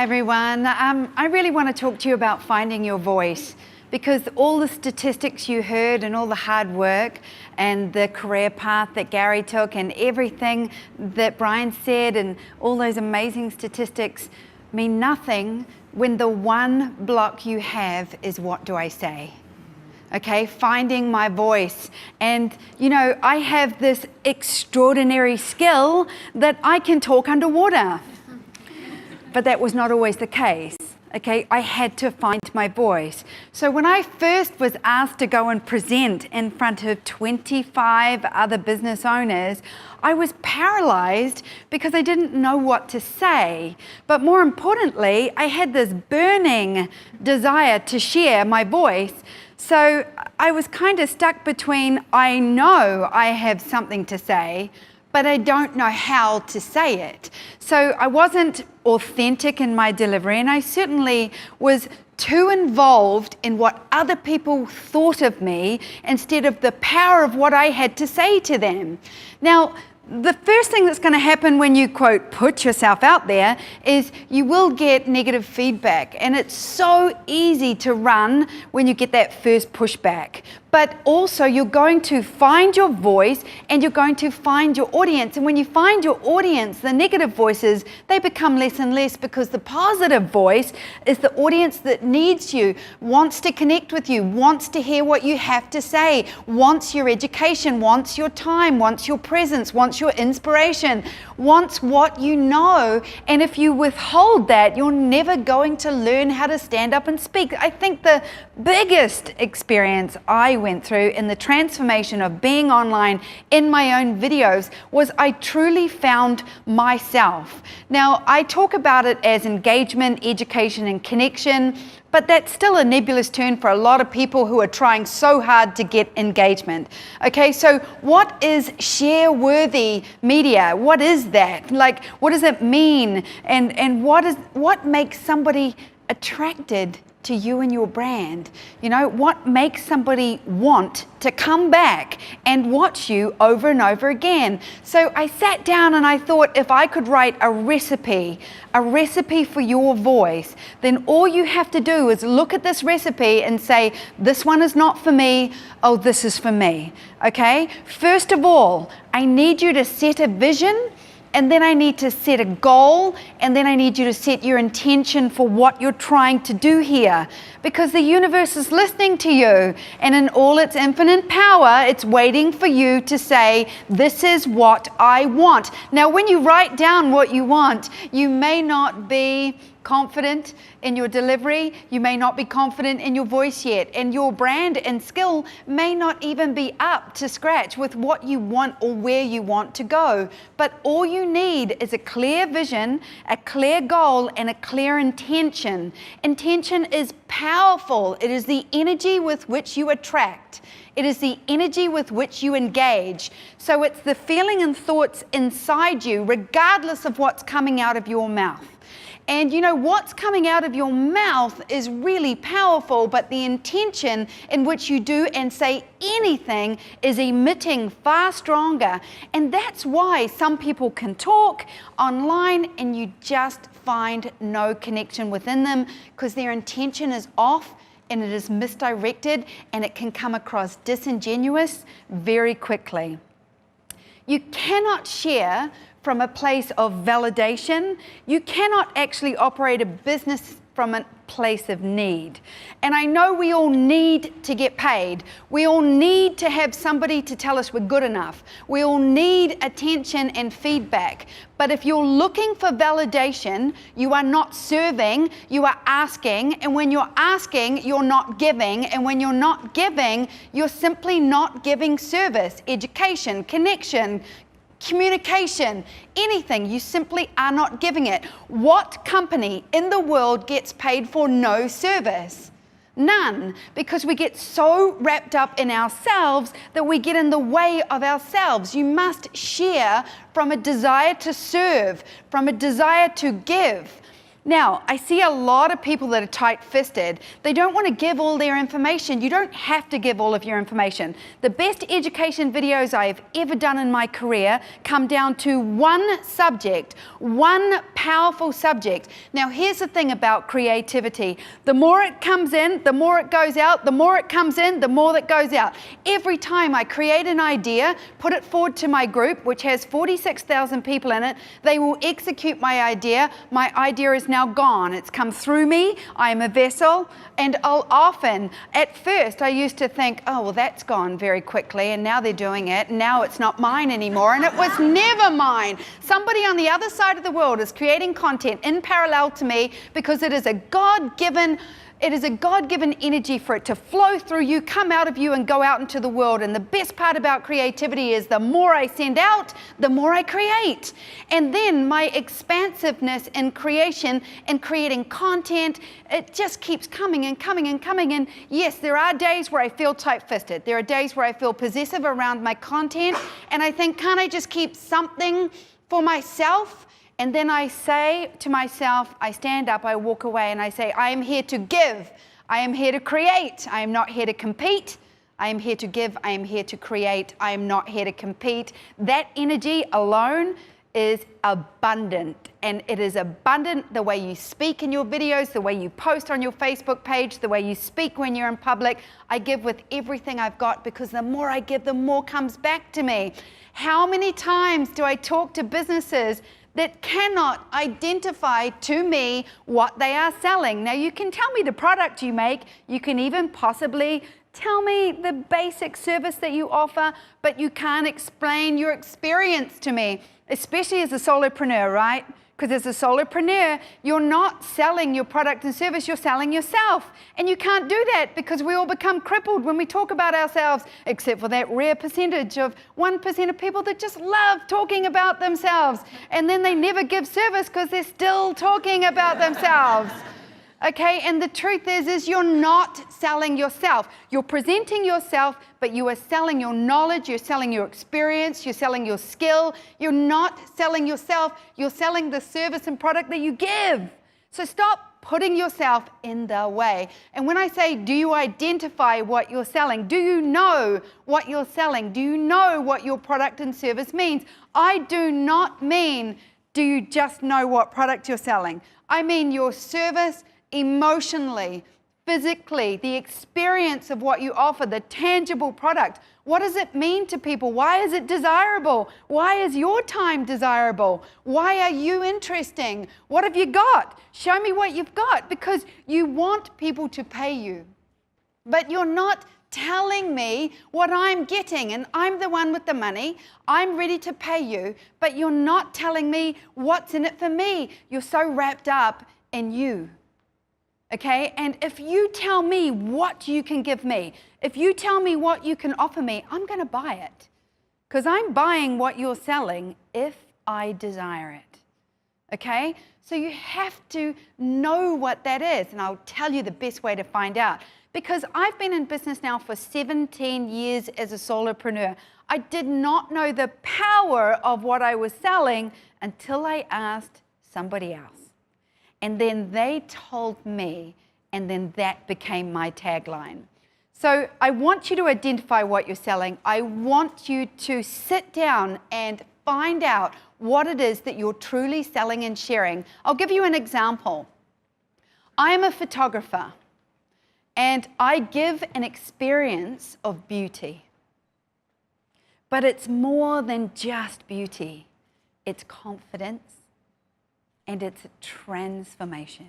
Hi everyone. I really want to talk to you about finding your voice, because all the statistics you heard and all the hard work and the career path that Gary took and everything that Brian said and all those amazing statistics mean nothing when the one block you have is what do I say? Okay, finding my voice. And you know, I have this extraordinary skill that I can talk underwater. But that was not always the case. Okay, I had to find my voice. So when I first was asked to go and present in front of 25 other business owners, I was paralyzed because I didn't know what to say. But more importantly, I had this burning desire to share my voice. So I was kind of stuck between, I know I have something to say, but I don't know how to say it. So I wasn't authentic in my delivery, and I certainly was too involved in what other people thought of me instead of the power of what I had to say to them. Now, the first thing that's going to happen when you, quote, put yourself out there is you will get negative feedback. And it's so easy to run when you get that first pushback. But also you're going to find your voice and you're going to find your audience. And when you find your audience, the negative voices, they become less and less, because the positive voice is the audience that needs you, wants to connect with you, wants to hear what you have to say, wants your education, wants your time, wants your presence, wants your inspiration, wants what you know. And if you withhold that, you're never going to learn how to stand up and speak. I think the biggest experience I went through in the transformation of being online in my own videos was I truly found myself. Now, I talk about it as engagement, education, and connection, but that's still a nebulous term for a lot of people who are trying so hard to get engagement. Okay, so what is share-worthy media? What is that? Like, what does it mean? And what makes somebody attracted to you and your brand? You know, what makes somebody want to come back and watch you over and over again? So I sat down and I thought, if I could write a recipe for your voice, then all you have to do is look at this recipe and say, this one is not for me, oh, this is for me. Okay? First of all, I need you to set a vision, and then I need to set a goal, and then I need you to set your intention for what you're trying to do here. Because the universe is listening to you, and in all its infinite power, it's waiting for you to say, this is what I want. Now, when you write down what you want, you may not be confident in your delivery, you may not be confident in your voice yet, and your brand and skill may not even be up to scratch with what you want or where you want to go. But all you need is a clear vision, a clear goal, and a clear intention. Intention is powerful. It is the energy with which you attract. It is the energy with which you engage. So it's the feeling and thoughts inside you, regardless of what's coming out of your mouth. And you know, what's coming out of your mouth is really powerful, but the intention in which you do and say anything is emitting far stronger. And that's why some people can talk online and you just find no connection within them, because their intention is off and it is misdirected, and it can come across disingenuous very quickly. You cannot share from a place of validation. You cannot actually operate a business from a place of need. And I know we all need to get paid. We all need to have somebody to tell us we're good enough. We all need attention and feedback. But if you're looking for validation, you are not serving, you are asking. And when you're asking, you're not giving. And when you're not giving, you're simply not giving service, education, connection, communication, anything. You simply are not giving it. What company in the world gets paid for no service? None, because we get so wrapped up in ourselves that we get in the way of ourselves. You must share from a desire to serve, from a desire to give. Now, I see a lot of people that are tight-fisted. They don't want to give all their information. You don't have to give all of your information. The best education videos I've ever done in my career come down to one subject, one powerful subject. Now, here's the thing about creativity. The more it comes in, the more it goes out. The more it comes in, the more that goes out. Every time I create an idea, put it forward to my group, which has 46,000 people in it, they will execute my idea. My idea is now gone. It's come through me. I am a vessel. And I'll often, at first, I used to think, oh, well, that's gone very quickly, and now they're doing it, and now it's not mine anymore, and it was never mine. Somebody on the other side of the world is creating content in parallel to me because it is a God-given energy for it to flow through you, come out of you, and go out into the world. And the best part about creativity is the more I send out, the more I create. And then my expansiveness in creation and creating content, it just keeps coming and coming and coming. And yes, there are days where I feel tight-fisted. There are days where I feel possessive around my content. And I think, can't I just keep something for myself? And then I say to myself, I stand up, I walk away, and I say, I am here to give. I am here to create. I am not here to compete. I am here to give. I am here to create. I am not here to compete. That energy alone is abundant. And it is abundant the way you speak in your videos, the way you post on your Facebook page, the way you speak when you're in public. I give with everything I've got because the more I give, the more comes back to me. How many times do I talk to businesses that cannot identify to me what they are selling? Now, you can tell me the product you make. You can even possibly tell me the basic service that you offer, but you can't explain your experience to me, especially as a solopreneur, right? Because as a solopreneur, you're not selling your product and service, you're selling yourself. And you can't do that because we all become crippled when we talk about ourselves, except for that rare percentage of 1% of people that just love talking about themselves. And then they never give service because they're still talking about themselves. Okay, and the truth is you're not selling yourself. You're presenting yourself, but you are selling your knowledge, you're selling your experience, you're selling your skill. You're not selling yourself, you're selling the service and product that you give. So stop putting yourself in the way. And when I say, do you identify what you're selling? Do you know what you're selling? Do you know what your product and service means? I do not mean, do you just know what product you're selling? I mean your service, emotionally, physically, the experience of what you offer, the tangible product. What does it mean to people? Why is it desirable? Why is your time desirable? Why are you interesting? What have you got? Show me what you've got, because you want people to pay you. But you're not telling me what I'm getting, and I'm the one with the money. I'm ready to pay you, but you're not telling me what's in it for me. You're so wrapped up in you. Okay, and if you tell me what you can give me, if you tell me what you can offer me, I'm going to buy it. Because I'm buying what you're selling if I desire it. Okay, so you have to know what that is, and I'll tell you the best way to find out. Because I've been in business now for 17 years as a solopreneur. I did not know the power of what I was selling until I asked somebody else. And then they told me, and then that became my tagline. So I want you to identify what you're selling. I want you to sit down and find out what it is that you're truly selling and sharing. I'll give you an example. I am a photographer, and I give an experience of beauty. But it's more than just beauty. It's confidence. And it's a transformation.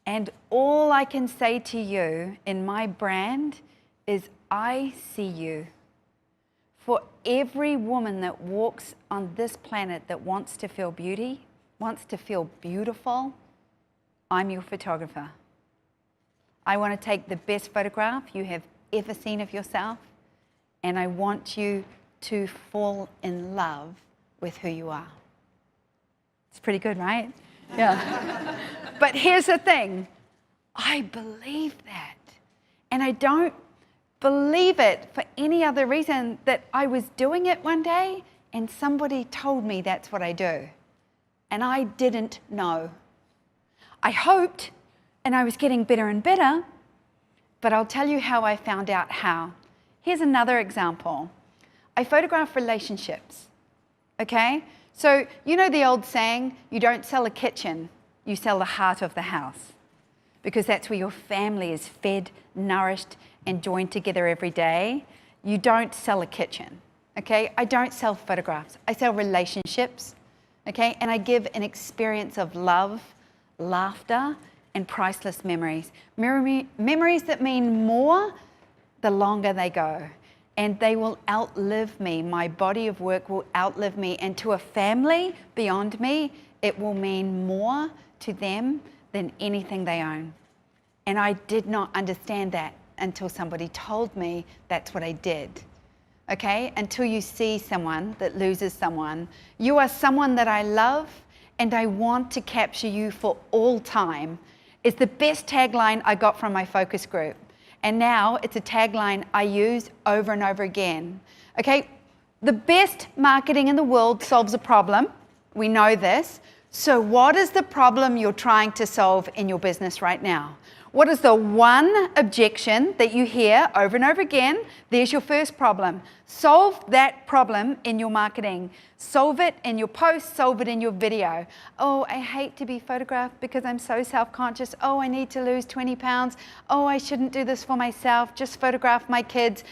And all I can say to you in my brand is I see you. For every woman that walks on this planet that wants to feel beauty, wants to feel beautiful, I'm your photographer. I want to take the best photograph you have ever seen of yourself, and I want you to fall in love with who you are. It's pretty good, right? Yeah. But here's the thing. I believe that. And I don't believe it for any other reason that I was doing it one day and somebody told me that's what I do. And I didn't know. I hoped, and I was getting better and better, but I'll tell you how I found out how. Here's another example. I photograph relationships, okay? So you know the old saying, you don't sell a kitchen, you sell the heart of the house, because that's where your family is fed, nourished, and joined together every day. You don't sell a kitchen, okay? I don't sell photographs, I sell relationships, okay? And I give an experience of love, laughter, and priceless memories. Memories that mean more the longer they go. And they will outlive me. My body of work will outlive me. And to a family beyond me, it will mean more to them than anything they own. And I did not understand that until somebody told me that's what I did. Okay? Until you see someone that loses someone. You are someone that I love, and I want to capture you for all time. It's the best tagline I got from my focus group. And now it's a tagline I use over and over again. Okay, the best marketing in the world solves a problem. We know this. So what is the problem you're trying to solve in your business right now? What is the one objection that you hear over and over again? There's your first problem. Solve that problem in your marketing. Solve it in your post, solve it in your video. Oh, I hate to be photographed because I'm so self-conscious. Oh, I need to lose 20 pounds. Oh, I shouldn't do this for myself. Just photograph my kids.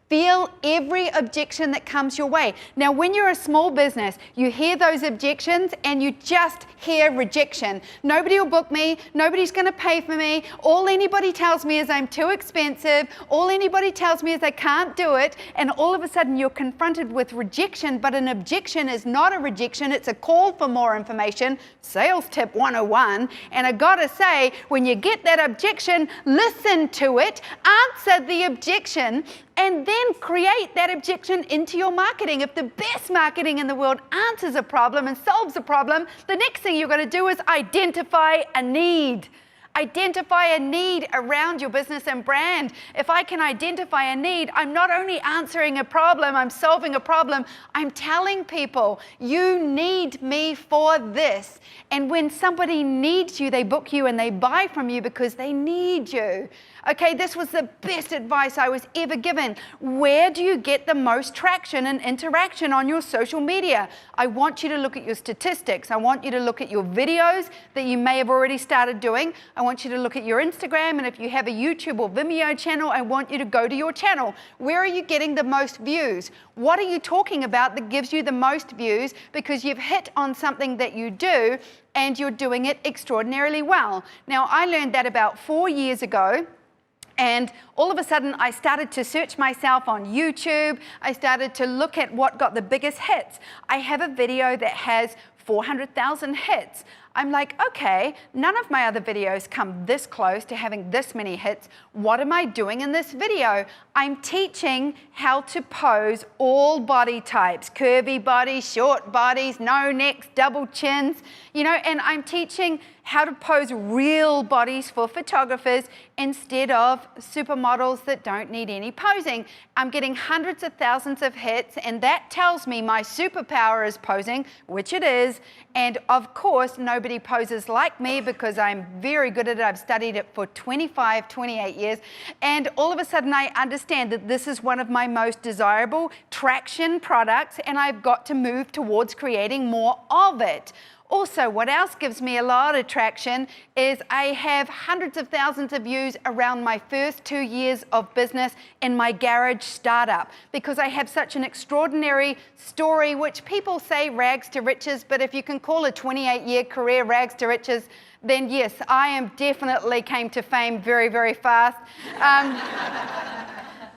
Feel every objection that comes your way. Now, when you're a small business, you hear those objections and you just hear rejection. Nobody will book me. Nobody's going to pay for me. All anybody tells me is I'm too expensive. All anybody tells me is I can't do it. And all of a sudden, you're confronted with rejection. But an objection is not a rejection. It's a call for more information. Sales tip 101. And I got to say, when you get that objection, listen to it, answer the objection, and then create that objection into your marketing. If the best marketing in the world answers a problem and solves a problem, the next thing you're going to do is identify a need. Identify a need around your business and brand. If I can identify a need, I'm not only answering a problem, I'm solving a problem. I'm telling people, you need me for this. And when somebody needs you, they book you and they buy from you because they need you. Okay, this was the best advice I was ever given. Where do you get the most traction and interaction on your social media? I want you to look at your statistics. I want you to look at your videos that you may have already started doing. I want you to look at your Instagram, and if you have a YouTube or Vimeo channel, I want you to go to your channel. Where are you getting the most views? What are you talking about that gives you the most views because you've hit on something that you do and you're doing it extraordinarily well? Now, I learned that about 4 years ago. And all of a sudden, I started to search myself on YouTube. I started to look at what got the biggest hits. I have a video that has 400,000 hits. I'm like, okay, none of my other videos come this close to having this many hits. What am I doing in this video? I'm teaching how to pose all body types, curvy bodies, short bodies, no necks, double chins, you know, and I'm teaching how to pose real bodies for photographers instead of supermodels that don't need any posing. I'm getting hundreds of thousands of hits, and that tells me my superpower is posing, which it is. And of course, nobody poses like me because I'm very good at it. I've studied it for 25, 28 years. And all of a sudden, I understand that this is one of my most desirable traction products, and I've got to move towards creating more of it. Also, what else gives me a lot of traction is I have hundreds of thousands of views around my first 2 years of business in my garage startup because I have such an extraordinary story, which people say rags to riches, but if you can call a 28-year career rags to riches, then yes, I am definitely came to fame very, very fast.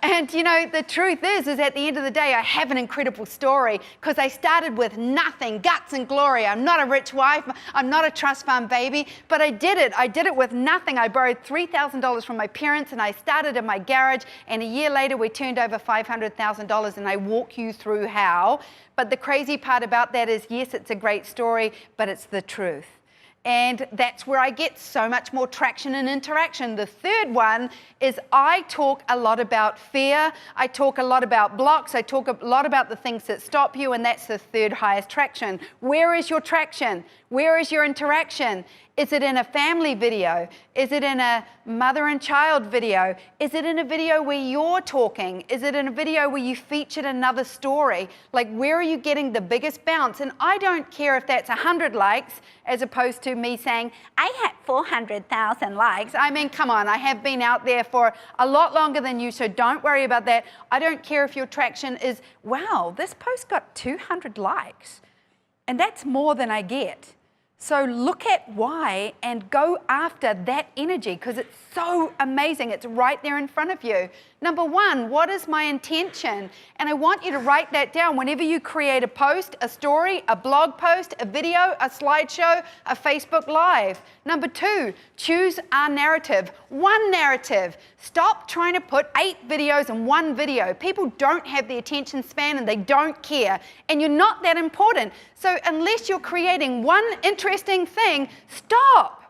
And you know, the truth is at the end of the day, I have an incredible story because I started with nothing, guts and glory. I'm not a rich wife. I'm not a trust fund baby, but I did it. I did it with nothing. I borrowed $3,000 from my parents and I started in my garage, and a year later we turned over $500,000, and I walk you through how. But the crazy part about that is, yes, it's a great story, but it's the truth. And that's where I get so much more traction and interaction. The third one is I talk a lot about fear. I talk a lot about blocks. I talk a lot about the things that stop you, and that's the third highest traction. Where is your traction? Where is your interaction? Is it in a family video? Is it in a mother and child video? Is it in a video where you're talking? Is it in a video where you featured another story? Like, where are you getting the biggest bounce? And I don't care if that's 100 likes as opposed to me saying, I had 400,000 likes. I mean, come on, I have been out there for a lot longer than you, so don't worry about that. I don't care if your traction is, wow, this post got 200 likes, and that's more than I get. So look at why and go after that energy, because it's so amazing. It's right there in front of you. Number one, what is my intention? And I want you to write that down whenever you create a post, a story, a blog post, a video, a slideshow, a Facebook Live. Number two, choose our narrative. One narrative. Stop trying to put 8 videos in one video. People don't have the attention span and they don't care. And you're not that important. So unless you're creating one interesting thing, stop.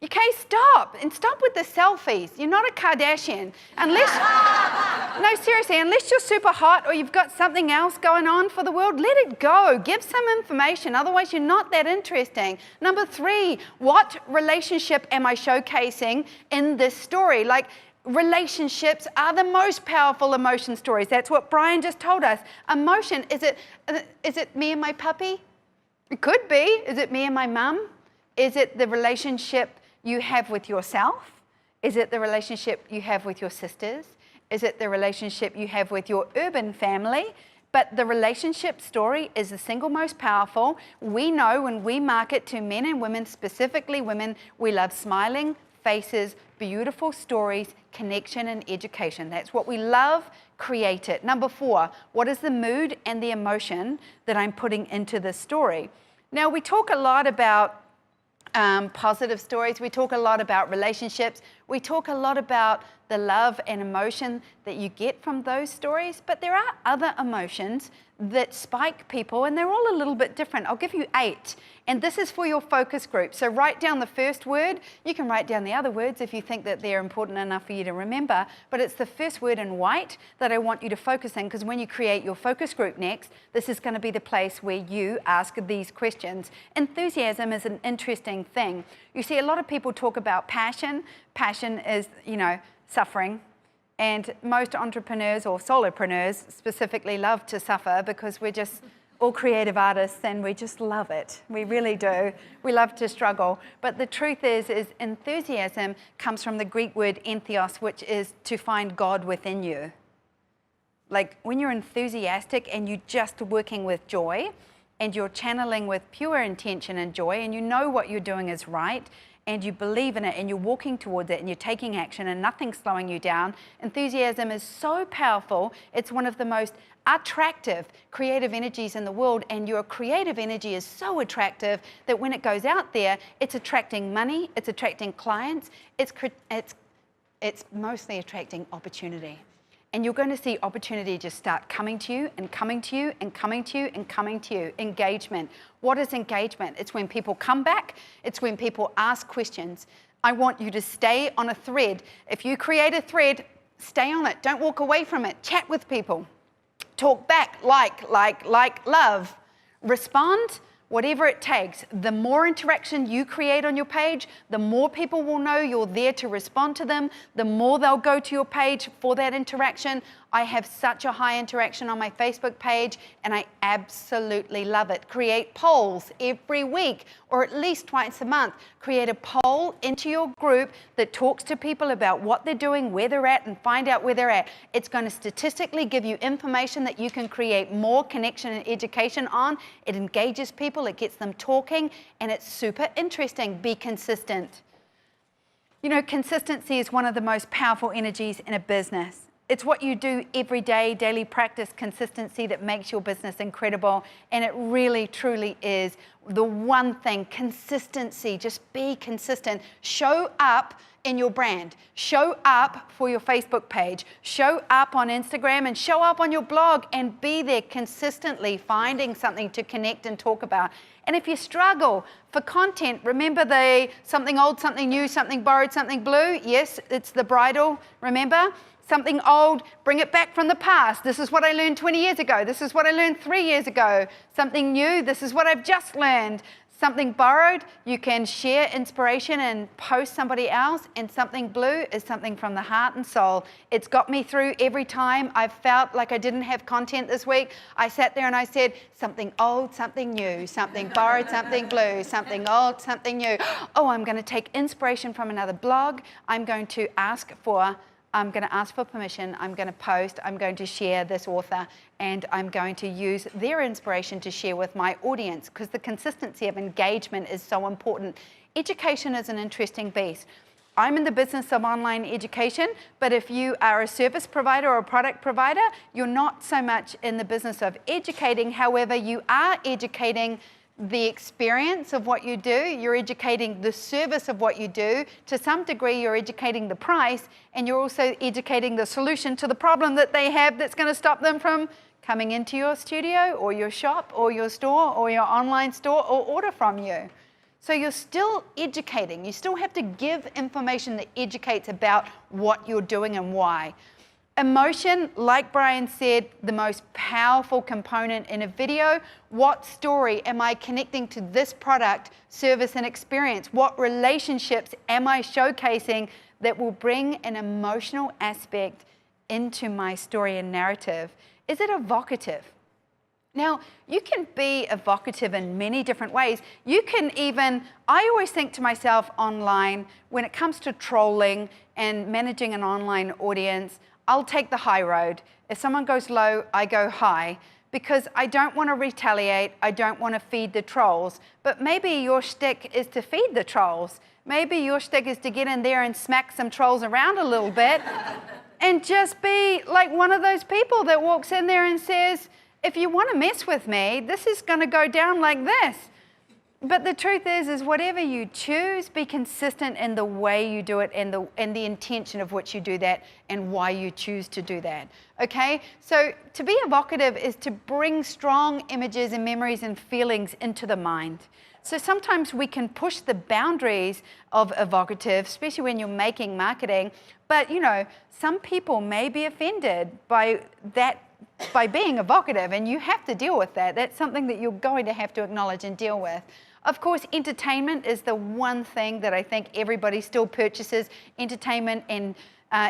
Okay, stop. And stop with the selfies. You're not a Kardashian. Unless, no, seriously, unless you're super hot or you've got something else going on for the world, let it go. Give some information. Otherwise, you're not that interesting. Number 3, what relationship am I showcasing in this story? Like, relationships are the most powerful emotion stories. That's what Brian just told us. Emotion, is it me and my puppy? It could be. Is it me and my mum? Is it the relationship you have with yourself? Is it the relationship you have with your sisters? Is it the relationship you have with your urban family? But the relationship story is the single most powerful. We know when we market to men and women, specifically women, we love smiling faces, beautiful stories, connection, and education. That's what we love. Create it. Number 4, what is the mood and the emotion that I'm putting into this story? Now, we talk a lot about positive stories. We talk a lot about relationships. We talk a lot about the love and emotion that you get from those stories, but there are other emotions that spike people, and they're all a little bit different. I'll give you 8, and this is for your focus group. So write down the first word. You can write down the other words if you think that they're important enough for you to remember, but it's the first word in white that I want you to focus in, because when you create your focus group next, this is going to be the place where you ask these questions. Enthusiasm is an interesting thing. You see, a lot of people talk about passion. Passion is, suffering. And most entrepreneurs or solopreneurs specifically love to suffer, because we're just all creative artists and we just love it. We really do. We love to struggle. But the truth is enthusiasm comes from the Greek word entheos, which is to find God within you. Like, when you're enthusiastic and you're just working with joy and you're channeling with pure intention and joy, and you know what you're doing is right, and you believe in it, and you're walking towards it, and you're taking action, and nothing's slowing you down. Enthusiasm is so powerful. It's one of the most attractive creative energies in the world, and your creative energy is so attractive that when it goes out there, it's attracting money, it's attracting clients, it's mostly attracting opportunity. And you're going to see opportunity just start coming to you and coming to you and coming to you and coming to you. Engagement. What is engagement? It's when people come back. It's when people ask questions. I want you to stay on a thread. If you create a thread, stay on it. Don't walk away from it. Chat with people. Talk back, like, love. Respond. Whatever it takes. The more interaction you create on your page, the more people will know you're there to respond to them, the more they'll go to your page for that interaction. I have such a high interaction on my Facebook page, and I absolutely love it. Create polls every week, or at least twice a month. Create a poll into your group that talks to people about what they're doing, where they're at, and find out where they're at. It's going to statistically give you information that you can create more connection and education on. It engages people, it gets them talking, and it's super interesting. Be consistent. Consistency is one of the most powerful energies in a business. It's what you do every day, daily practice, consistency that makes your business incredible. And it really, truly is the one thing, consistency. Just be consistent. Show up in your brand. Show up for your Facebook page. Show up on Instagram and show up on your blog, and be there consistently, finding something to connect and talk about. And if you struggle for content, remember the something old, something new, something borrowed, something blue. Yes, it's the bridle, remember? Something old, bring it back from the past. This is what I learned 20 years ago. This is what I learned 3 years ago. Something new, this is what I've just learned. Something borrowed, you can share inspiration and post somebody else, and something blue is something from the heart and soul. It's got me through every time I've felt like I didn't have content this week. I sat there and I said, something old, something new, something borrowed, something blue, something old, something new. Oh, I'm going to take inspiration from another blog. I'm going to ask for permission, I'm going to post, I'm going to share this author, and I'm going to use their inspiration to share with my audience, because the consistency of engagement is so important. Education is an interesting beast. I'm in the business of online education, but if you are a service provider or a product provider, you're not so much in the business of educating. However, you are educating the experience of what you do, you're educating the service of what you do. To some degree, you're educating the price, and you're also educating the solution to the problem that they have that's going to stop them from coming into your studio or your shop or your store or your online store or order from you. So you're still educating. You still have to give information that educates about what you're doing and why. Emotion, like Brian said, the most powerful component in a video. What story am I connecting to this product, service, and experience? What relationships am I showcasing that will bring an emotional aspect into my story and narrative? Is it evocative? Now, you can be evocative in many different ways. You can even, I always think to myself online, when it comes to trolling and managing an online audience, I'll take the high road. If someone goes low, I go high, because I don't want to retaliate. I don't want to feed the trolls. But maybe your shtick is to feed the trolls. Maybe your shtick is to get in there and smack some trolls around a little bit and just be like one of those people that walks in there and says, if you want to mess with me, this is going to go down like this. But the truth is whatever you choose, be consistent in the way you do it and the intention of which you do that and why you choose to do that, okay? So to be evocative is to bring strong images and memories and feelings into the mind. So sometimes we can push the boundaries of evocative, especially when you're making marketing, but you know, some people may be offended by that, by being evocative, and you have to deal with that. That's something that you're going to have to acknowledge and deal with. Of course, entertainment is the one thing that I think everybody still purchases, entertainment and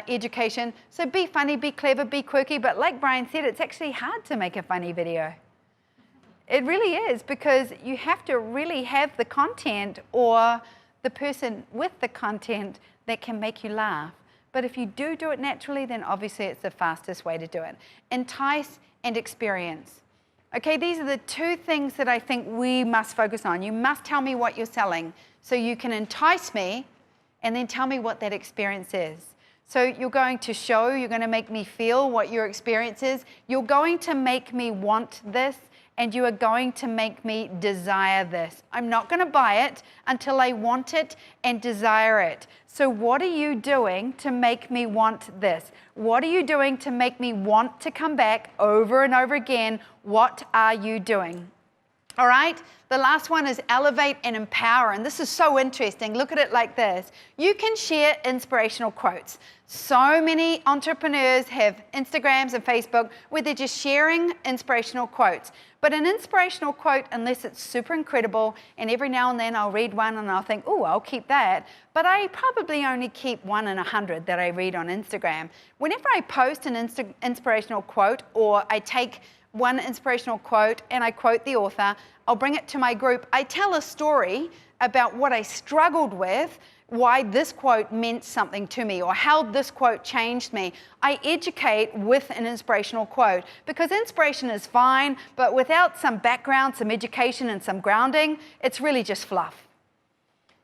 education. So be funny, be clever, be quirky, but like Brian said, it's actually hard to make a funny video. It really is, because you have to really have the content or the person with the content that can make you laugh. But if you do it naturally, then obviously it's the fastest way to do it. Entice and experience. Okay, these are the two things that I think we must focus on. You must tell me what you're selling so you can entice me, and then tell me what that experience is. So you're going to show, you're going to make me feel what your experience is. You're going to make me want this, and you are going to make me desire this. I'm not going to buy it until I want it and desire it. So what are you doing to make me want this? What are you doing to make me want to come back over and over again? What are you doing? All right, the last one is elevate and empower, and this is so interesting. Look at it like this. You can share inspirational quotes. So many entrepreneurs have Instagrams and Facebook where they're just sharing inspirational quotes. But an inspirational quote, unless it's super incredible, and every now and then I'll read one and I'll think, oh, I'll keep that. But I probably only keep 1 in 100 that I read on Instagram. Whenever I post an inspirational quote, or I take one inspirational quote and I quote the author, I'll bring it to my group. I tell a story about what I struggled with, why this quote meant something to me, or how this quote changed me. I educate with an inspirational quote, because inspiration is fine, but without some background, some education, and some grounding, it's really just fluff.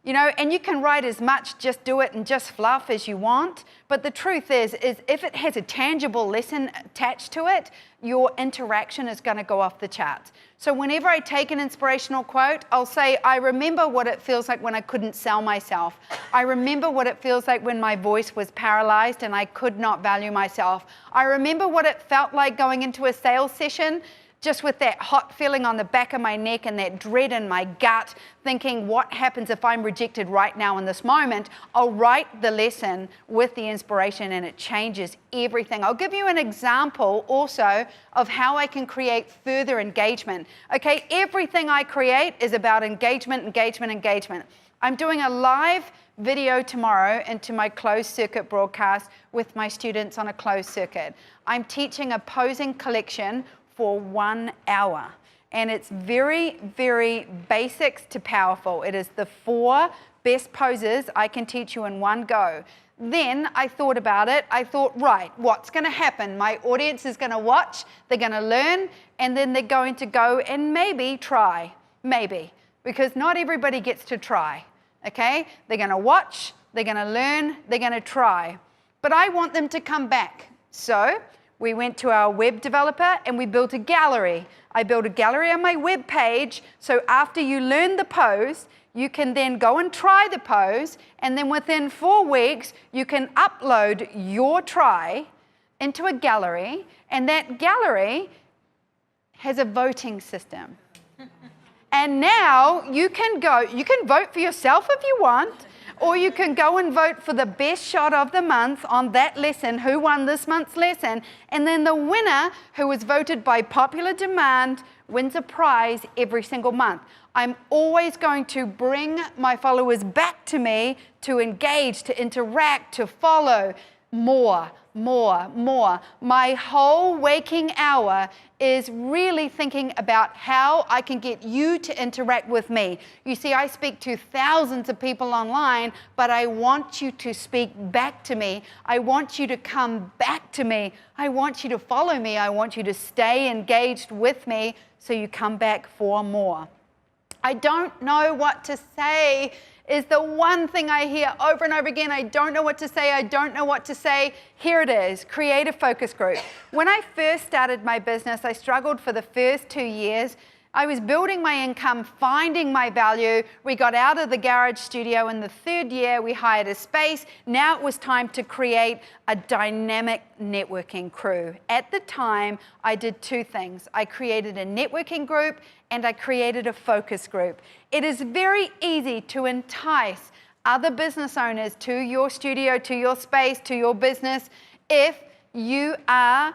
You know, and you can write as much just do it and just fluff as you want, but the truth is if it has a tangible lesson attached to it, your interaction is going to go off the charts. So whenever I take an inspirational quote, I'll say, I remember what it feels like when I couldn't sell myself. I remember what it feels like when my voice was paralyzed and I could not value myself. I remember what it felt like going into a sales session just with that hot feeling on the back of my neck and that dread in my gut, thinking what happens if I'm rejected right now in this moment, I'll write the lesson with the inspiration and it changes everything. I'll give you an example also of how I can create further engagement. Okay, everything I create is about engagement, engagement, engagement. I'm doing a live video tomorrow into my closed circuit broadcast with my students on a closed circuit. I'm teaching a posing collection for 1 hour. And it's very, very basics to powerful. It is the 4 best poses I can teach you in one go. Then I thought about it. I thought, right, what's going to happen? My audience is going to watch, they're going to learn, and then they're going to go and maybe try. Maybe. Because not everybody gets to try. Okay? They're going to watch, they're going to learn, they're going to try. But I want them to come back. So we went to our web developer and we built a gallery. I built a gallery on my web page, so after you learn the pose, you can then go and try the pose, and then within 4 weeks, you can upload your try into a gallery, and that gallery has a voting system. And now you can vote for yourself if you want, or you can go and vote for the best shot of the month on that lesson, who won this month's lesson, and then the winner, who was voted by popular demand, wins a prize every single month. I'm always going to bring my followers back to me to engage, to interact, to follow. More. My whole waking hour is really thinking about how I can get you to interact with me. You see, I speak to thousands of people online, but I want you to speak back to me. I want you to come back to me. I want you to follow me. I want you to stay engaged with me so you come back for more. I don't know what to say is the one thing I hear over and over again. I don't know what to say. I don't know what to say. Here it is, create a focus group. When I first started my business, I struggled for the first 2 years. I was building my income, finding my value. We got out of the garage studio in the 3rd year. We hired a space. Now it was time to create a dynamic networking crew. At the time, I did 2 things. I created a networking group and I created a focus group. It is very easy to entice other business owners to your studio, to your space, to your business if you are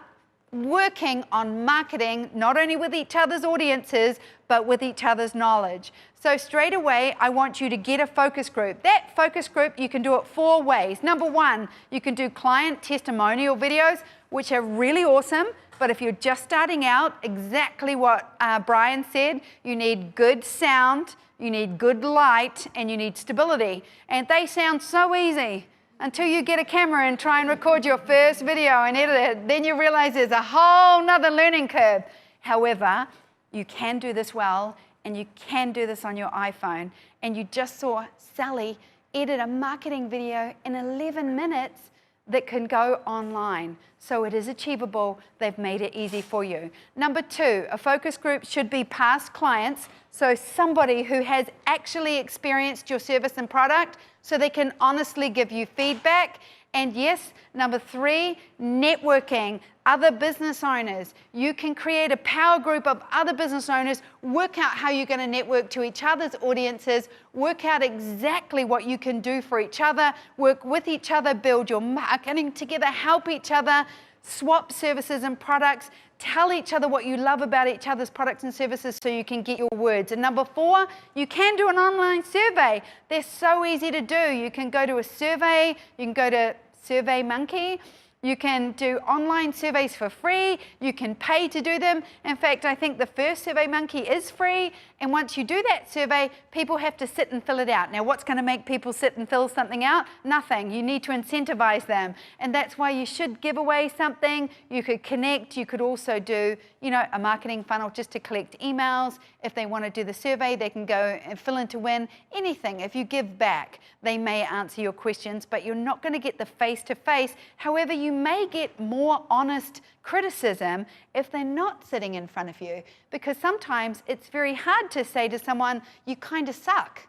working on marketing, not only with each other's audiences, but with each other's knowledge. So straight away, I want you to get a focus group. That focus group, you can do it 4 ways. Number 1, you can do client testimonial videos, which are really awesome. But if you're just starting out, exactly what Brian said, you need good sound, you need good light, and you need stability. And they sound so easy until you get a camera and try and record your first video and edit it. Then you realize there's a whole nother learning curve. However, you can do this well, and you can do this on your iPhone. And you just saw Sally edit a marketing video in 11 minutes that can go online. So it is achievable. They've made it easy for you. Number 2, a focus group should be past clients. So somebody who has actually experienced your service and product so they can honestly give you feedback. And yes, number 3, networking, other business owners. You can create a power group of other business owners, work out how you're going to network to each other's audiences, work out exactly what you can do for each other, work with each other, build your marketing together, help each other, swap services and products, tell each other what you love about each other's products and services so you can get your words. And number 4, you can do an online survey. They're so easy to do. You can go to a survey, you can go to SurveyMonkey. You can do online surveys for free. You can pay to do them. In fact, I think the first SurveyMonkey is free. And once you do that survey, people have to sit and fill it out. Now, what's going to make people sit and fill something out? Nothing. You need to incentivize them. And that's why you should give away something. You could connect. You could also do, a marketing funnel just to collect emails. If they want to do the survey, they can go and fill in to win. Anything. If you give back, they may answer your questions, but you're not going to get the face-to-face. However, you may get more honest criticism if they're not sitting in front of you, because sometimes it's very hard to say to someone, you kind of suck,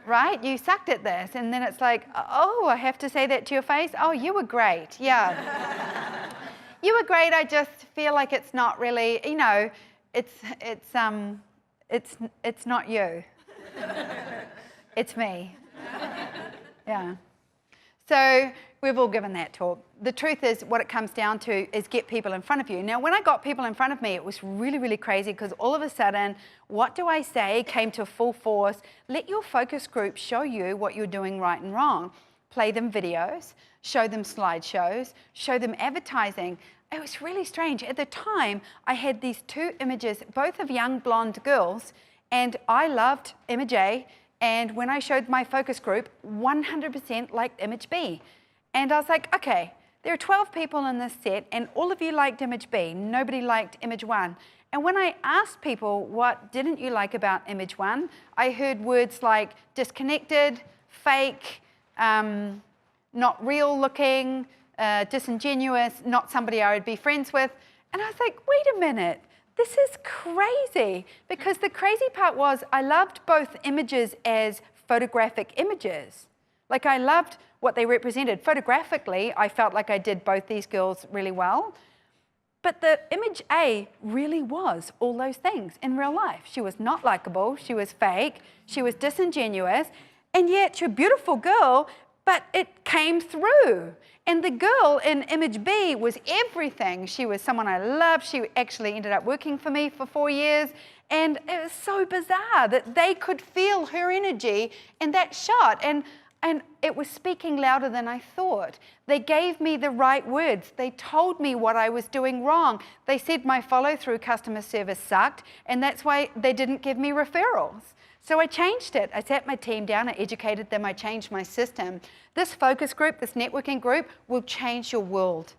right? You sucked at this. And then it's like, oh, I have to say that to your face? Oh, you were great. Yeah. You were great. I just feel like it's not really, you know, it's not you. It's me. Yeah. So we've all given that talk. The truth is, what it comes down to is get people in front of you. Now, when I got people in front of me, it was really, really crazy because all of a sudden, what do I say came to full force. Let your focus group show you what you're doing right and wrong. Play them videos, show them slideshows, show them advertising. It was really strange. At the time, I had these two images, both of young blonde girls, and I loved image A. And when I showed my focus group, 100% liked image B. And I was like, okay, there are 12 people in this set, and all of you liked image B. Nobody liked image 1. And when I asked people, what didn't you like about image 1, I heard words like disconnected, fake, not real looking, disingenuous, not somebody I would be friends with. And I was like, wait a minute. This is crazy, because the crazy part was I loved both images as photographic images. Like, I loved what they represented. Photographically, I felt like I did both these girls really well. But the image A really was all those things in real life. She was not likable, she was fake, she was disingenuous, and yet she's a beautiful girl, but it came through. And the girl in image B was everything. She was someone I loved. She actually ended up working for me for 4 years. And it was so bizarre that they could feel her energy in that shot. And it was speaking louder than I thought. They gave me the right words. They told me what I was doing wrong. They said my follow-through customer service sucked, and that's why they didn't give me referrals. So I changed it. I sat my team down, I educated them, I changed my system. This focus group, this networking group, will change your world.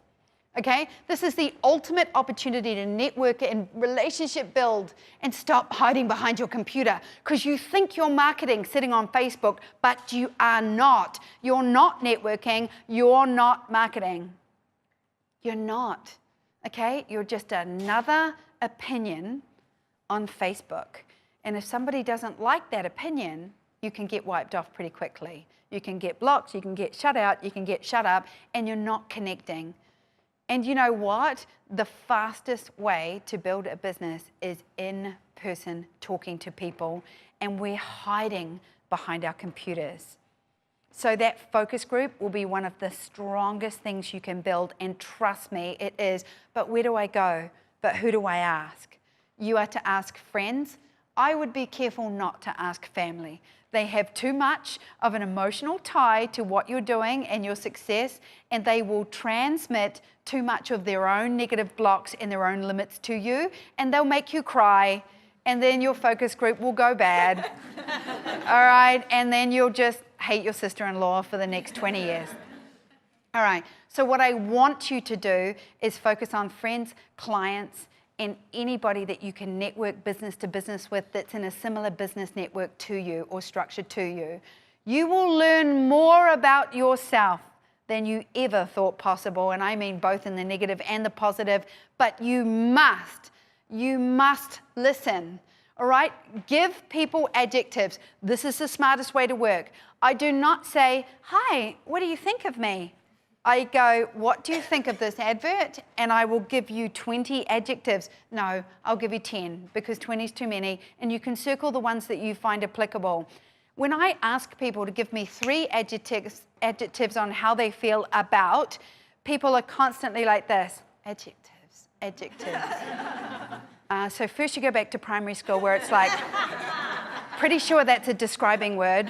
Okay? This is the ultimate opportunity to network and relationship build and stop hiding behind your computer, because you think you're marketing sitting on Facebook, but you are not. You're not networking, you're not marketing. You're not. Okay? You're just another opinion on Facebook. And if somebody doesn't like that opinion, you can get wiped off pretty quickly. You can get blocked, you can get shut out, you can get shut up, and you're not connecting. And you know what? The fastest way to build a business is in person, talking to people, and we're hiding behind our computers. So that focus group will be one of the strongest things you can build, and trust me, it is. But where do I go? But who do I ask? You are to ask friends. I would be careful not to ask family. They have too much of an emotional tie to what you're doing and your success, and they will transmit too much of their own negative blocks and their own limits to you, and they'll make you cry, and then your focus group will go bad. All right, and then you'll just hate your sister-in-law for the next 20 years. All right, so what I want you to do is focus on friends, clients, and anybody that you can network business to business with that's in a similar business network to you or structure to you. You will learn more about yourself than you ever thought possible, and I mean both in the negative and the positive, but you must listen, all right? Give people adjectives. This is the smartest way to work. I do not say, hi, what do you think of me? I go, what do you think of this advert? And I will give you 20 adjectives. No, I'll give you 10 because 20 is too many, and you can circle the ones that you find applicable. When I ask people to give me 3 adjectives on how they feel about, people are constantly like this, adjectives. So first you go back to primary school where it's like, pretty sure that's a describing word.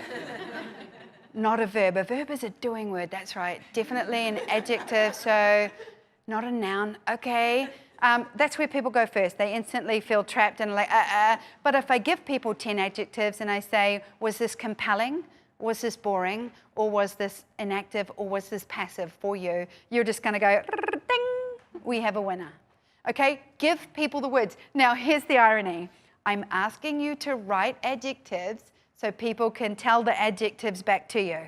Not a verb. A verb is a doing word, that's right. Definitely an adjective, so not a noun. Okay, that's where people go first. They instantly feel trapped and like, But if I give people 10 adjectives and I say, was this compelling? Was this boring? Or was this inactive? Or was this passive for you? You're just gonna go, ding, we have a winner. Okay, give people the words. Now, here's the irony. I'm asking you to write adjectives so people can tell the adjectives back to you.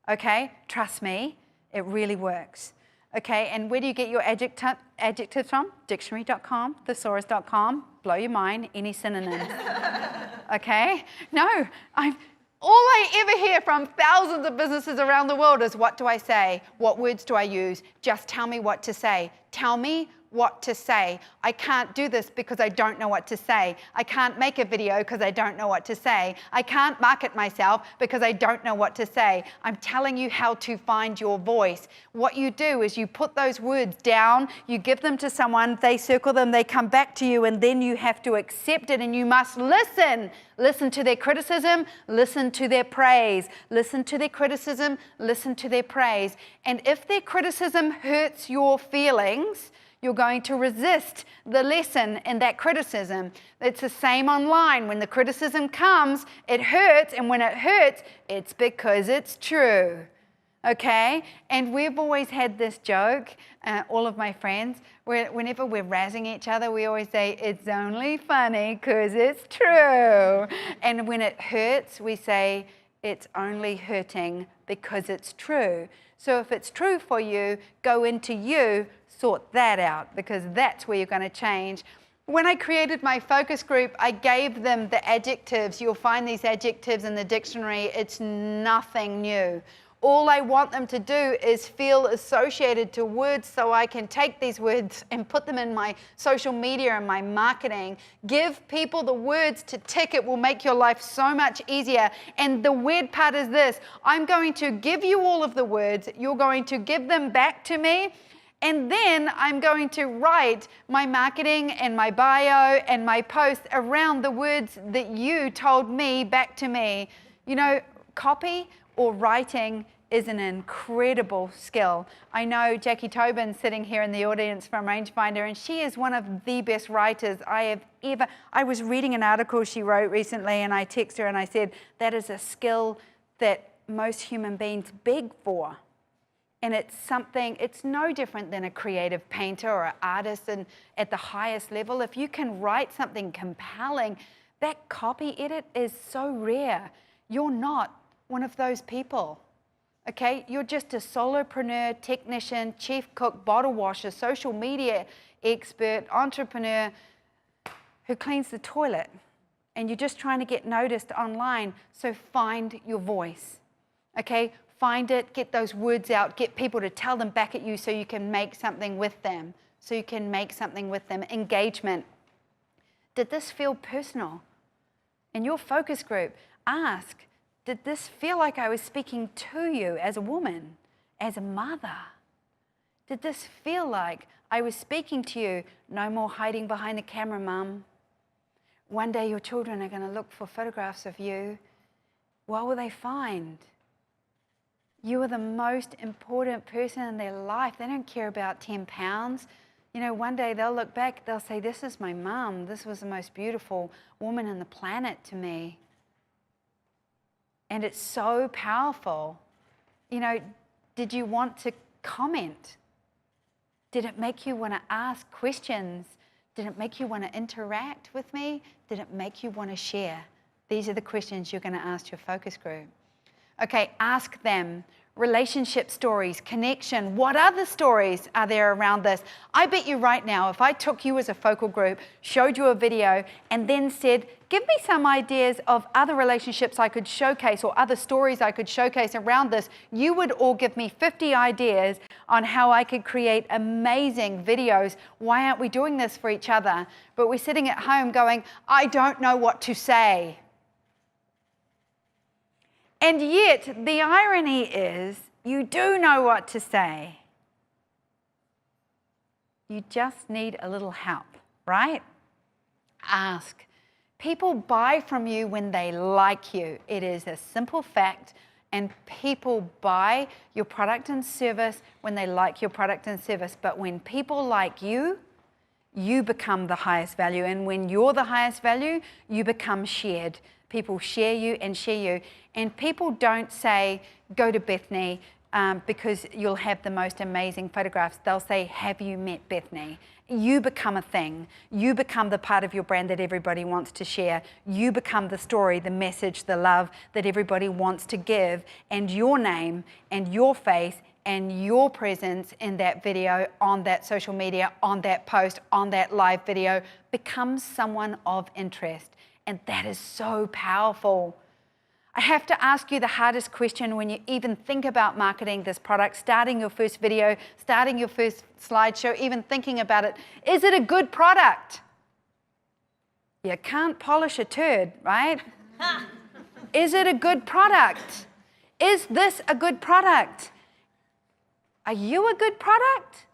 Okay, trust me, it really works. Okay, and where do you get your adjectives from? Dictionary.com, thesaurus.com, blow your mind, any synonyms. Okay, no, All I ever hear from thousands of businesses around the world is, what do I say? What words do I use? Just tell me what to say. Tell me what to say. I can't do this because I don't know what to say. I can't make a video because I don't know what to say. I can't market myself because I don't know what to say. I'm telling you how to find your voice. What you do is you put those words down, you give them to someone, they circle them, they come back to you, and then you have to accept it, and you must listen. Listen to their criticism, listen to their praise. Listen to their criticism, listen to their praise. And if their criticism hurts your feelings, you're going to resist the lesson in that criticism. It's the same online. When the criticism comes, it hurts, and when it hurts, it's because it's true. Okay? And we've always had this joke, all of my friends, where whenever we're razzing each other, we always say, it's only funny because it's true. And when it hurts, we say, it's only hurting because it's true. So if it's true for you, go into you, sort that out, because that's where you're going to change. When I created my focus group, I gave them the adjectives. You'll find these adjectives in the dictionary. It's nothing new. All I want them to do is feel associated to words, so I can take these words and put them in my social media and my marketing. Give people the words to tick. It will make your life so much easier. And the weird part is this: I'm going to give you all of the words. You're going to give them back to me. And then I'm going to write my marketing and my bio and my post around the words that you told me back to me. You know, copy or writing is an incredible skill. I know Jackie Tobin sitting here in the audience from Rangefinder, and she is one of the best writers I have ever. I was reading an article she wrote recently, and I texted her and I said, that is a skill that most human beings beg for. And it's something, it's no different than a creative painter or an artist at the highest level. If you can write something compelling, that copy edit is so rare. You're not one of those people, okay? You're just a solopreneur, technician, chief cook, bottle washer, social media expert, entrepreneur who cleans the toilet. And you're just trying to get noticed online. So find your voice, okay? Find it, get those words out, get people to tell them back at you so you can make something with them. Engagement. Did this feel personal? In your focus group, ask, did this feel like I was speaking to you as a woman, as a mother? Did this feel like I was speaking to you? No more hiding behind the camera, Mum. One day your children are going to look for photographs of you. What will they find? You are the most important person in their life. They don't care about 10 pounds. You know, one day they'll look back, they'll say, this is my mum. This was the most beautiful woman on the planet to me. And it's so powerful. You know, did you want to comment? Did it make you want to ask questions? Did it make you want to interact with me? Did it make you want to share? These are the questions you're going to ask your focus group. Okay, ask them. Relationship stories, connection. What other stories are there around this? I bet you right now, if I took you as a focal group, showed you a video, and then said, give me some ideas of other relationships I could showcase or other stories I could showcase around this, you would all give me 50 ideas on how I could create amazing videos. Why aren't we doing this for each other? But we're sitting at home going, I don't know what to say. And yet, the irony is, you do know what to say. You just need a little help, right? Ask. People buy from you when they like you. It is a simple fact, and people buy your product and service when they like your product and service. But when people like you, you become the highest value. And when you're the highest value, you become shared. People share you and share you. And people don't say, go to Bethany because you'll have the most amazing photographs. They'll say, have you met Bethany? You become a thing. You become the part of your brand that everybody wants to share. You become the story, the message, the love that everybody wants to give. And your name and your face and your presence in that video, on that social media, on that post, on that live video becomes someone of interest. And that is so powerful. I have to ask you the hardest question when you even think about marketing this product, starting your first video, starting your first slideshow, even thinking about it. Is it a good product? You can't polish a turd, right? Is it a good product? Is this a good product? Are you a good product?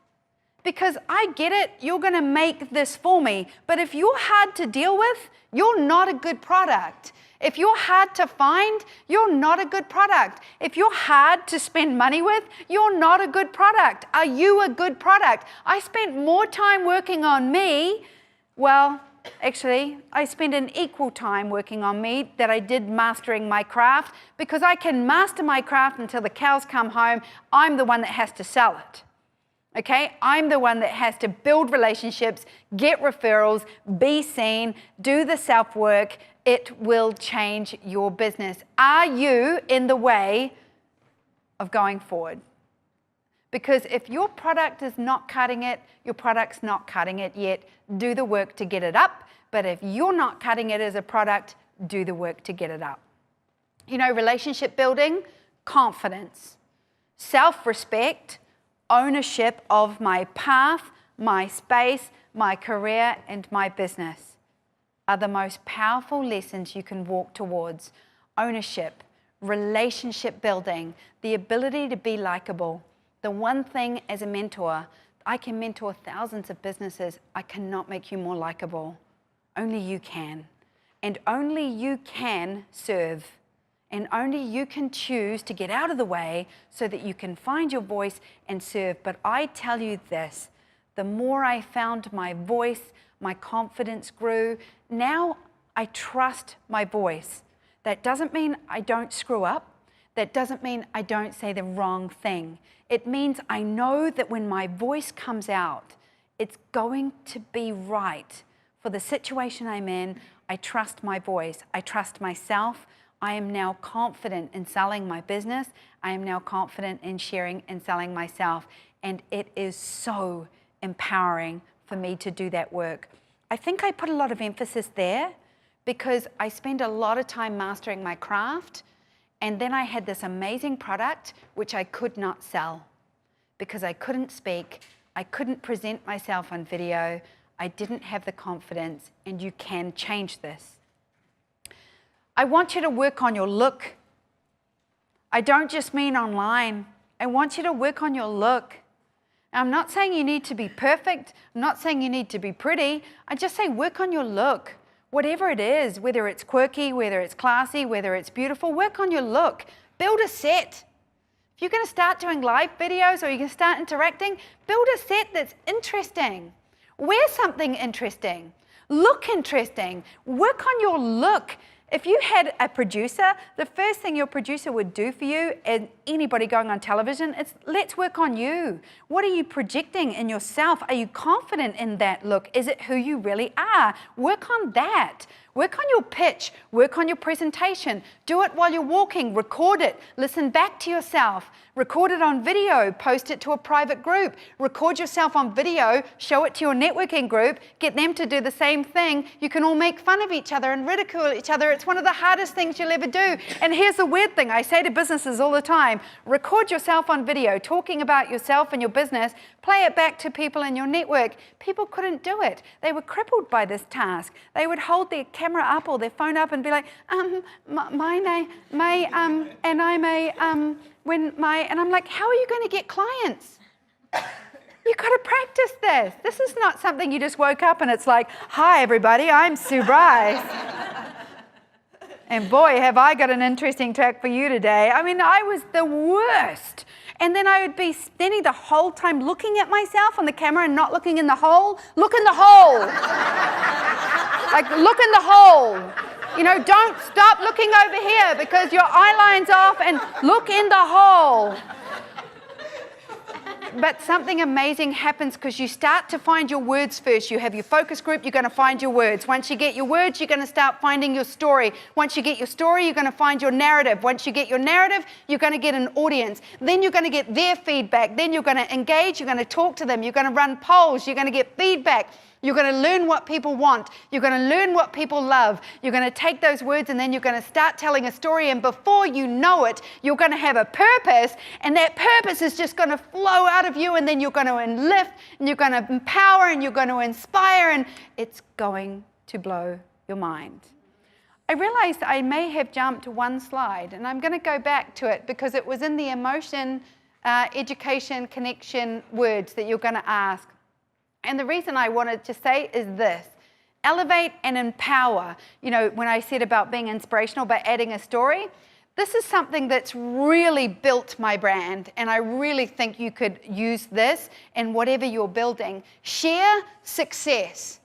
Because I get it, you're going to make this for me. But if you're hard to deal with, you're not a good product. If you're hard to find, you're not a good product. If you're hard to spend money with, you're not a good product. Are you a good product? I spent more time working on me. Well, actually, I spend an equal time working on me that I did mastering my craft, because I can master my craft until the cows come home. I'm the one that has to sell it. Okay, I'm the one that has to build relationships, get referrals, be seen, do the self-work. It will change your business. Are you in the way of going forward? Because if your product is not cutting it, your product's not cutting it yet, do the work to get it up. But if you're not cutting it as a product, do the work to get it up. You know, relationship building, confidence, self-respect, ownership of my path, my space, my career, and my business are the most powerful lessons you can walk towards. Ownership, relationship building, the ability to be likable. The one thing as a mentor, I can mentor thousands of businesses. I cannot make you more likable. Only you can. And only you can serve. And only you can choose to get out of the way so that you can find your voice and serve. But I tell you this, the more I found my voice, my confidence grew. Now I trust my voice. That doesn't mean I don't screw up. That doesn't mean I don't say the wrong thing. It means I know that when my voice comes out, it's going to be right for the situation I'm in. I trust my voice. I trust myself. I am now confident in selling my business. I am now confident in sharing and selling myself. And it is so empowering for me to do that work. I think I put a lot of emphasis there because I spend a lot of time mastering my craft. And then I had this amazing product which I could not sell because I couldn't speak. I couldn't present myself on video. I didn't have the confidence, and you can change this. I want you to work on your look. I don't just mean online. I want you to work on your look. I'm not saying you need to be perfect. I'm not saying you need to be pretty. I just say work on your look. Whatever it is, whether it's quirky, whether it's classy, whether it's beautiful, work on your look. Build a set. If you're going to start doing live videos or you're going to start interacting, build a set that's interesting. Wear something interesting. Look interesting. Work on your look. If you had a producer, the first thing your producer would do for you, and anybody going on television, it's let's work on you. What are you projecting in yourself? Are you confident in that look? Is it who you really are? Work on that. Work on your pitch. Work on your presentation. Do it while you're walking. Record it. Listen back to yourself. Record it on video. Post it to a private group. Record yourself on video. Show it to your networking group. Get them to do the same thing. You can all make fun of each other and ridicule each other. It's one of the hardest things you'll ever do. And here's the weird thing. I say to businesses all the time, record yourself on video, talking about yourself and your business. Play it back to people in your network. People couldn't do it. They were crippled by this task. They would hold their camera up or their phone up and be like, and I'm like, how are you going to get clients? You've got to practice this. This is not something you just woke up and it's like, hi everybody, I'm Sue Bryce. And boy, have I got an interesting track for you today. I mean, I was the worst. And then I would be standing the whole time looking at myself on the camera and not looking in the hole. Look in the hole. Like, look in the hole. You know, don't stop looking over here because your eye line's off, and look in the hole. But something amazing happens because you start to find your words first. You have your focus group, you're going to find your words. Once you get your words, you're going to start finding your story. Once you get your story, you're going to find your narrative. Once you get your narrative, you're going to get an audience. Then you're going to get their feedback. Then you're going to engage, you're going to talk to them, you're going to run polls, you're going to get feedback. You're going to learn what people want. You're going to learn what people love. You're going to take those words and then you're going to start telling a story, and before you know it, you're going to have a purpose, and that purpose is just going to flow out of you, and then you're going to enlift, and you're going to empower, and you're going to inspire, and it's going to blow your mind. I realized I may have jumped one slide, and I'm going to go back to it because it was in the emotion, education, connection words that you're going to ask. And the reason I wanted to say is this: elevate and empower. You know, when I said about being inspirational by adding a story, this is something that's really built my brand, and I really think you could use this in whatever you're building. Share success.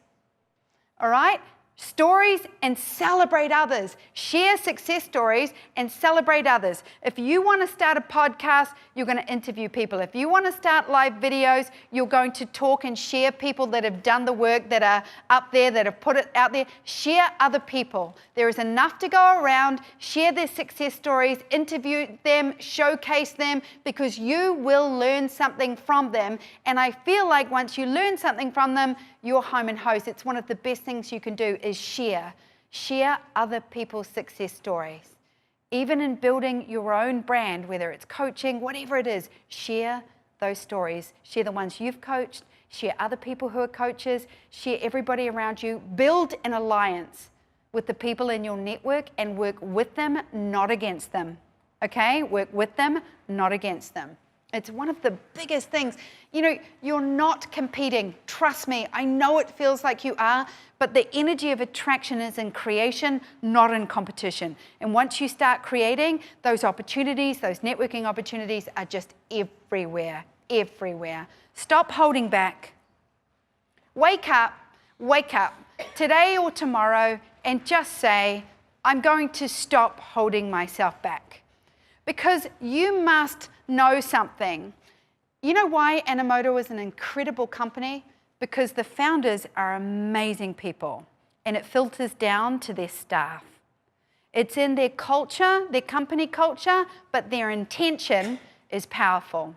All right? Stories and celebrate others. Share success stories and celebrate others. If you want to start a podcast, you're going to interview people. If you want to start live videos, you're going to talk and share people that have done the work, that are up there, that have put it out there. Share other people. There is enough to go around. Share their success stories, interview them, showcase them, because you will learn something from them. And I feel like once you learn something from them, you're home and host. It's one of the best things you can do is share. Share other people's success stories. Even in building your own brand, whether it's coaching, whatever it is, share those stories. Share the ones you've coached. Share other people who are coaches. Share everybody around you. Build an alliance with the people in your network and work with them, not against them. Okay? Work with them, not against them. It's one of the biggest things. You know, you're not competing. Trust me, I know it feels like you are, but the energy of attraction is in creation, not in competition. And once you start creating, those opportunities, those networking opportunities are just everywhere, everywhere. Stop holding back. Wake up, today or tomorrow, and just say, I'm going to stop holding myself back. Because you must know something. You know why Animoto is an incredible company? Because the founders are amazing people, and it filters down to their staff. It's in their culture, their company culture, but their intention is powerful.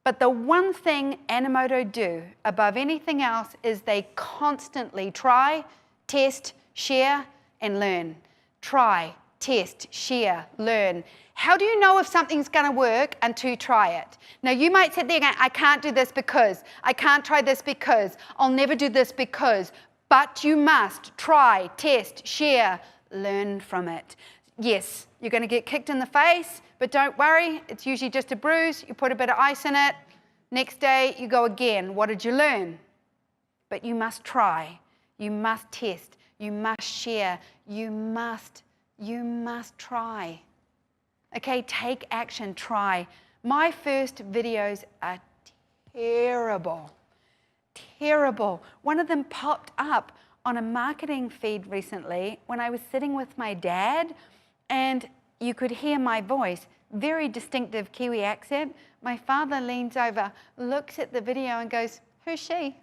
But the one thing Animoto do above anything else is they constantly try, test, share, and learn. Try, test, share, learn. How do you know if something's going to work until you try it? Now, you might sit there going, I can't do this because, I can't try this because, I'll never do this because, but you must try, test, share, learn from it. Yes, you're going to get kicked in the face, but don't worry, it's usually just a bruise. You put a bit of ice in it. Next day, you go again. What did you learn? But you must try. You must test. You must share. You must try. Okay, take action, try. My first videos are terrible, terrible. One of them popped up on a marketing feed recently when I was sitting with my dad, and you could hear my voice, very distinctive Kiwi accent. My father leans over, looks at the video and goes, who's she?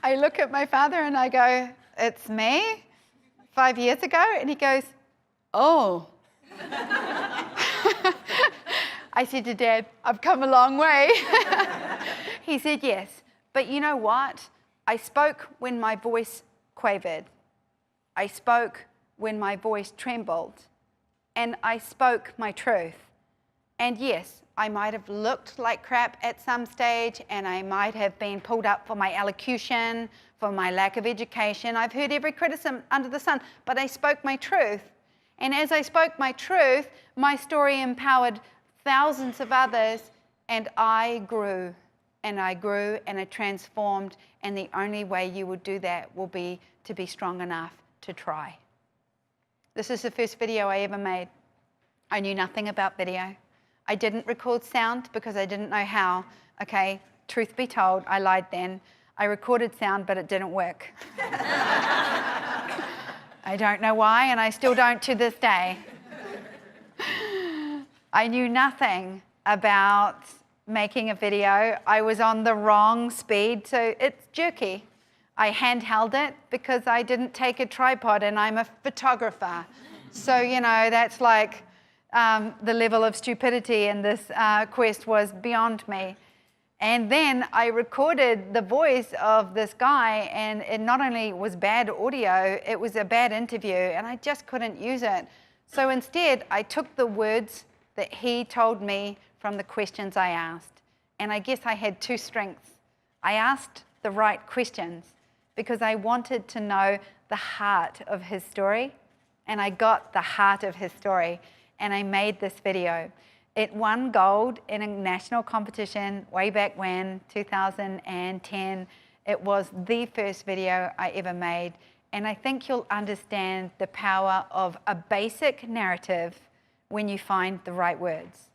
I look at my father and I go, it's me, 5 years ago, and he goes, oh. I said to Dad, I've come a long way. He said, yes. But you know what? I spoke when my voice quavered. I spoke when my voice trembled. And I spoke my truth. And yes, I might have looked like crap at some stage, and I might have been pulled up for my elocution, for my lack of education. I've heard every criticism under the sun, but I spoke my truth. And as I spoke my truth, my story empowered thousands of others, and I grew, and it transformed, and the only way you would do that will be to be strong enough to try. This is the first video I ever made. I knew nothing about video. I didn't record sound because I didn't know how. Okay, truth be told, I lied then. I recorded sound, but it didn't work. I don't know why, and I still don't to this day. I knew nothing about making a video. I was on the wrong speed, so it's jerky. I handheld it because I didn't take a tripod, and I'm a photographer. So, you know, that's like the level of stupidity in this quest was beyond me. And then I recorded the voice of this guy, and it not only was bad audio, it was a bad interview, and I just couldn't use it. So instead, I took the words that he told me from the questions I asked. And I guess I had two strengths. I asked the right questions because I wanted to know the heart of his story, and I got the heart of his story, and I made this video. It won gold in a national competition way back when, 2010. It was the first video I ever made, and I think you'll understand the power of a basic narrative when you find the right words.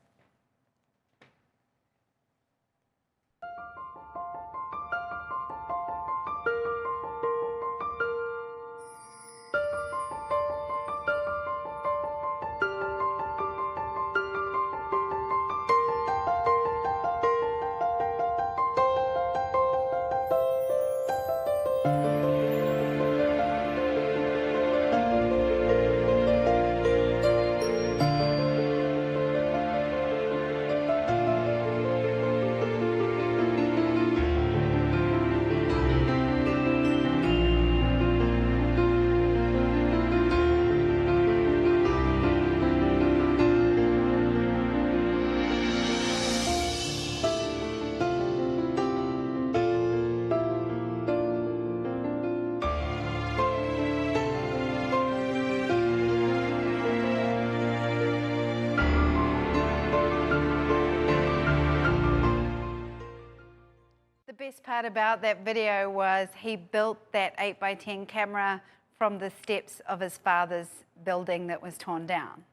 The best part about that video was he built that 8x10 camera from the steps of his father's building that was torn down.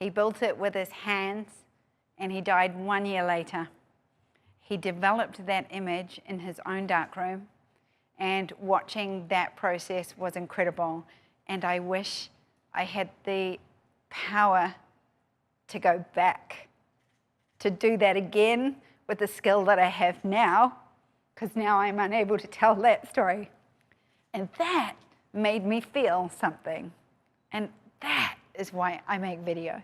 He built it with his hands, and he died 1 year later. He developed that image in his own darkroom, and watching that process was incredible. And I wish I had the power to go back, to do that again with the skill that I have now, because now I'm unable to tell that story. And that made me feel something. And that is why I make videos.